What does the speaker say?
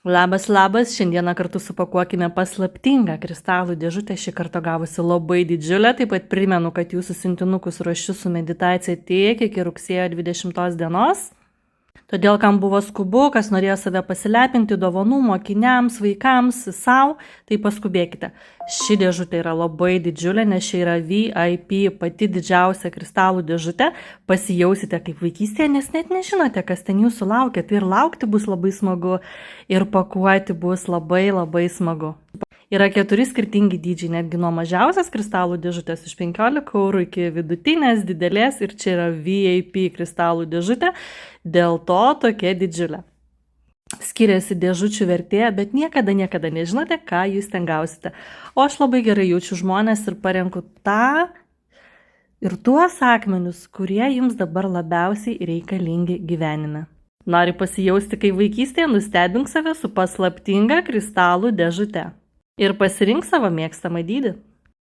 Labas, labas, šiandieną kartu supakuokime paslaptingą kristalų dėžutę, šį kartą gavusi labai didžiulę, taip pat primenu, kad jūsų siuntinukus ruošiu su meditacija tiek iki rugsėjo 20 dienos. Todėl, kam buvo skubu, kas norėjo save pasilepinti dovanų mokiniams, vaikams, savo, tai paskubėkite. Ši dėžutė yra labai didžiulė, nes čia yra VIP, pati didžiausia kristalų dėžutė. Pasijausite kaip vaikystėje, nes net nežinote, kas ten jūsų laukia. Tai ir laukti bus labai smagu, ir pakuoti bus labai smagu. Yra 4 skirtingi dydžiai, netgi nuo mažiausias kristalų dėžutės iš 15 € iki vidutinės, didelės, ir čia yra VIP kristalų dėžutė, dėl to tokia didžiulė. Skiriasi dėžučių vertė, bet niekada nežinote, ką jūs ten gausite. O aš labai gerai jaučiu žmonės ir parenku tą ir tuos akmenius, kurie jums dabar labiausiai reikalingi gyvenime. Nori pasijausti kaip vaikystėje, nustebink save su paslaptinga kristalų dėžute. Ir pasirink savo mėgstamą dydį.